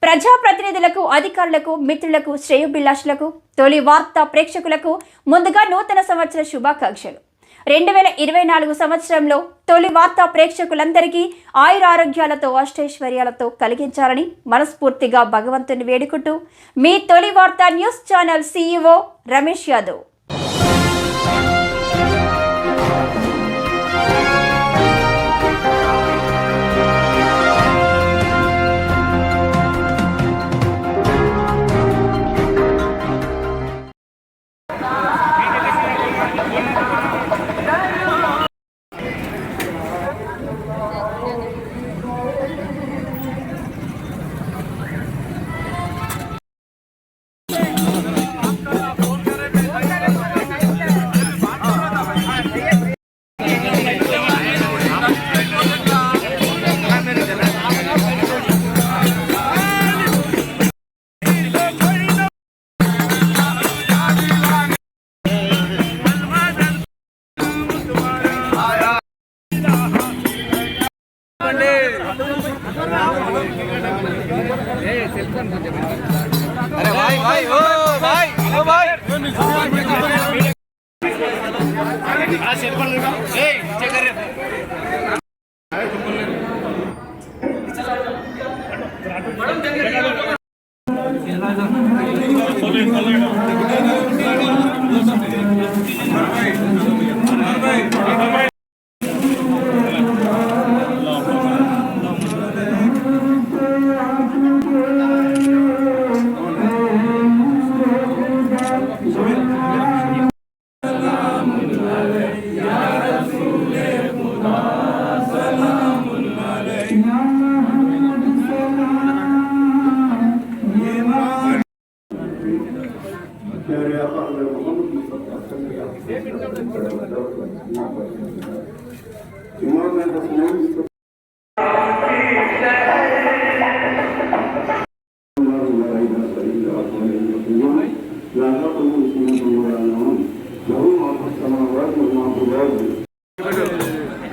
ప్రజాప్రతినిధులకు, అధికారులకు, మిత్రులకు, శ్రేయోభిలాషులకు, తొలి వార్త ప్రేక్షకులకు ముందుగా నూతన సంవత్సర శుభాకాంక్షలు. 2024 సంవత్సరంలో తొలి వార్త ప్రేక్షకులందరికీ ఆయురారోగ్యాలతో, అష్టైశ్వర్యాలతో కలిగించాలని మనస్ఫూర్తిగా భగవంతుని వేడుకుంటూ మీ తొలి వార్త news channel CEO Ramesh Yadav. अरे भाई भाई ओ भाई ओ भाई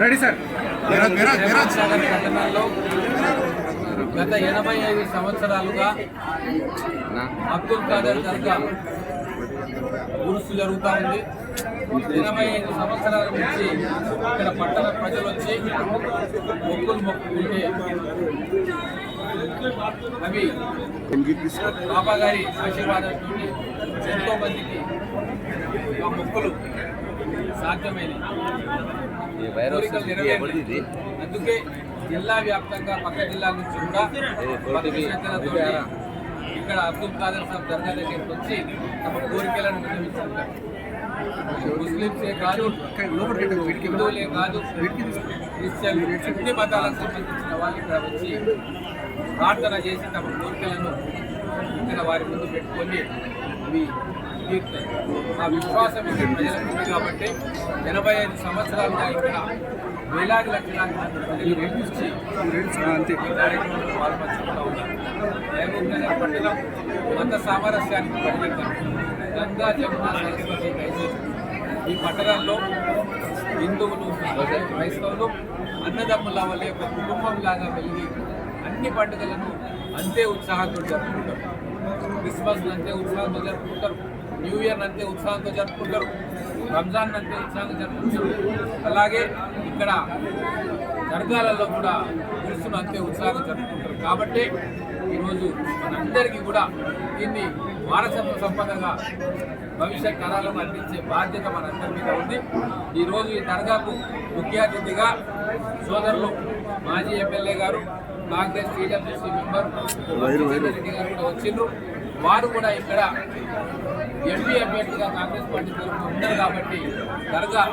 రెడీ సార్. గత 85 సంవత్సరాలుగా అబ్దుల్ ఖాదర్ దర్గా ఉరుసు జరుగుతూ ఉంది. 85 సంవత్సరాల నుంచి ఇక్కడ పట్టణ ప్రజలు వచ్చి మొక్కులు మొక్కుకుంటే అవి బాబా గారి ఆశీర్వాదంతో ఎంతో మందికి ఆ మొక్కులు సాధ్యమైనవి. అందుకే జిల్లా వ్యాప్తంగా పక్క జిల్లాల నుంచి కూడా ఇక్కడ అబ్దుల్ ఖాదర్ సాబ్ దర్గా దగ్గరికి వచ్చి తమ కోరికలను విన్నవించుకుంటారు. ముస్లింసే కాదు, హిందువులే కాదు, క్రిస్టియన్, అన్ని మతాలకు సంబంధించిన వాళ్ళు ఇక్కడ వచ్చి ప్రార్థన చేసి తమ కోరికలను ఇక్కడ వారి ముందు పెట్టుకొని ఇవి తీరుతాయి. ఆ విశ్వాసం ఇక్కడ ప్రజలకు ఉంది కాబట్టి 85 సంవత్సరాలుగా ఇక్కడ వేలాది లక్షలాది ప్రజలు రెడ్డిచ్చి కార్యక్రమంలో పాల్పంచుకుంటూ ఉన్నారు. మహబూబ్ నగర్ పట్టణం మత సామరస్యానికి పరిగెత్తాం. గంగా, జమున, సరస్వతి కలిసి ఈ పట్టణంలో హిందువులు, క్రైస్తవులు అన్నదమ్ముల వల్ల ఒక కుటుంబంలాగా వెలిగి అన్ని పండుగలను అంతే ఉత్సాహంతో జరుపుకుంటారు. క్రిస్మస్ అంతే ఉత్సాహంతో జరుపుకుంటారు, న్యూ ఇయర్ అంతే ఉత్సాహంతో జరుపుకుంటారు, రంజాన్ అంతే ఉత్సాహంగా జరుపుకుంటారు. అలాగే ఇక్కడ దర్గాలలో కూడా ఉరుసును అంతే ఉత్సాహంగా జరుపుకుంటారు. కాబట్టి ఈరోజు మనందరికీ కూడా దీన్ని వారసత్వ సంపదగా భవిష్యత్ తరాలను అందించే బాధ్యత మనందరి మీద ఉంది. ఈరోజు ఈ దర్గాకు ముఖ్య అతిథిగా సోదరులు మాజీ ఎమ్మెల్యే గారు, కాంగ్రెస్ TWC మెంబర్ రెడ్డి గారు కూడా వచ్చిండ్రు. వారు కూడా ఇక్కడ ఎంపీ అభ్యర్థిగా కాంగ్రెస్ పార్టీ తరఫున ఉన్నారు కాబట్టి దర్గా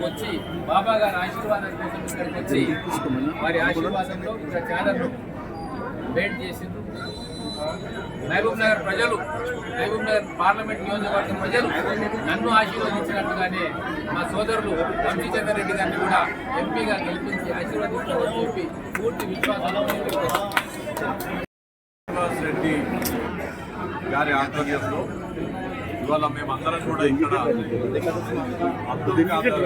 వచ్చి బాబా గారి ఆశీర్వాదం కోసం ఇక్కడికి వచ్చి వారి ఆశీర్వాదంలో ఇక్కడ ఛానల్ను వెయిట్ చేసిండ్రు. మహబూబ్ నగర్ ప్రజలు, మహబూబ్ నగర్ పార్లమెంట్ నియోజకవర్గం ప్రజలు నన్ను ఆశీర్వదించినట్టుగానే మా సోదరులు వంశీచంద్ర రెడ్డి గారిని కూడా ఎంపీగా గెలిపించి ఆశీర్వదిస్తారని చెప్పి పూర్తి విశ్వాసంలో రెడ్డి గారి ఆధ్వర్యంలో ఇవాళ మేమందరం కూడా ఇక్కడ అబ్దుల్ ఖాదర్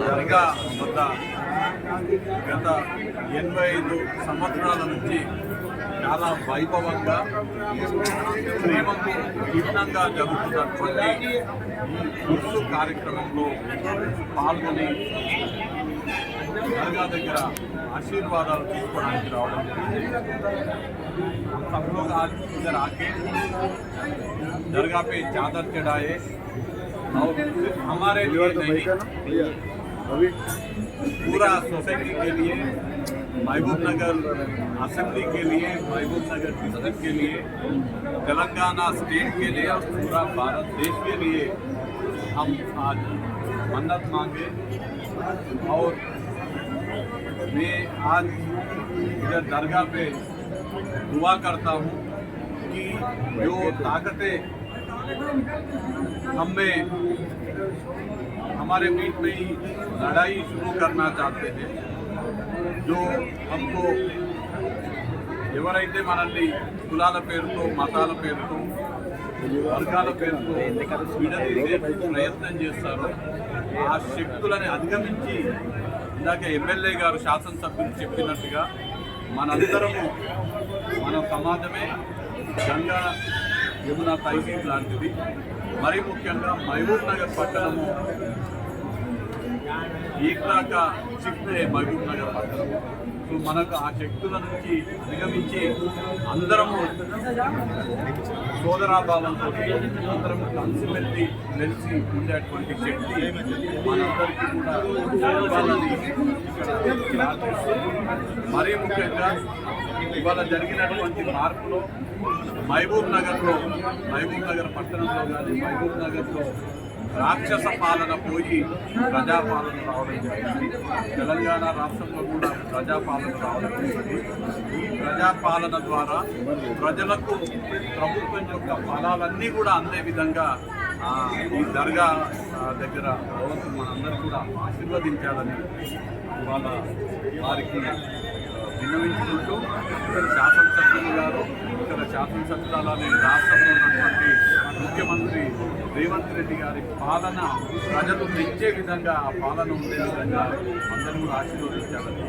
దర్గా వద్ద గత 85 సంవత్సరాల నుంచి చాలా వైభవంగా ప్రేమకు చిహ్నంగా జరుగుతున్నటువంటి ఈ గుర్తు కార్యక్రమంలో పాల్గొని దర్గా దగ్గర आशीर्वादाలు తీసుకోవడానికి రావడం జరిగింది। हम लोग आज इधर आके दरगाह पे चादर चढ़ाए और सिर्फ हमारे लिए नहीं पूरा सोसाइटी के लिए, महबूब नगर असेंबली के लिए, महबूब नगर डिस्ट्रिक्ट के लिए, तेलंगाना स्टेट के लिए और पूरा भारत देश के लिए हम आज मन्नत मांगे। और मैं आज इधर दरगाह पे दुआ करता हूँ कि जो ताकतें हमें हमारे बीच में ही लड़ाई शुरू करना चाहते हैं, जो हमको ఎవరైతే మనల్ని కులాల పేరుతో, మతాల పేరుతో, వర్గాల పేరుతో విడదీసే ప్రయత్నం చేస్తారో ఆ శక్తులని అధిగమించి ఇందాక ఎమ్మెల్యే గారు, శాసనసభ్యులు చెప్పినట్టుగా మనందరము మన సమాజమే గంగా యమున తహసీల్ లాంటిది। మరీ ముఖ్యంగా మహబూబ్ నగర్ పట్టణము ఏకలాక చిక్తే మహబూబ్ నగర్ పట్టణము। సో మనకు ఆ శక్తుల నుంచి అధిగమించి అందరము సోదరాభావంతో అందరము కలిసిమెలిసి ఉండేటువంటి శక్తి మనందరికీ కూడా ఇవ్వాలని మరీ ముఖ్యంగా ఇవాళ జరిగినటువంటి మార్పులో మహబూబ్ నగర్ పట్టణంలో కానీ మహబూబ్ నగర్లో రాక్షస పాలన పోయి ప్రజాపాలన రావడం జరిగింది। తెలంగాణ రాష్ట్రంలో కూడా ప్రజాపాలన రావడం జరిగింది। ఈ ప్రజాపాలన ద్వారా ప్రజలకు ప్రభుత్వం యొక్క ఫలాలన్నీ కూడా అందే విధంగా ఈ దర్గా దగ్గర భగవంతుడు మనందరూ కూడా ఆశీర్వదించాలని ఇవాళ వారికి విన్నవించుకుంటూ శాసనసభ్యులు గారు, ఇక్కడ శాసనసభ్యులని రాష్ట్రంలో ఉన్నటువంటి ముఖ్యమంత్రి రేవంత్ రెడ్డి గారి పాలన ప్రజలు మెచ్చే విధంగా, ఆ పాలన ఉండే విధంగా అందరూ ఆశీర్వదించాలని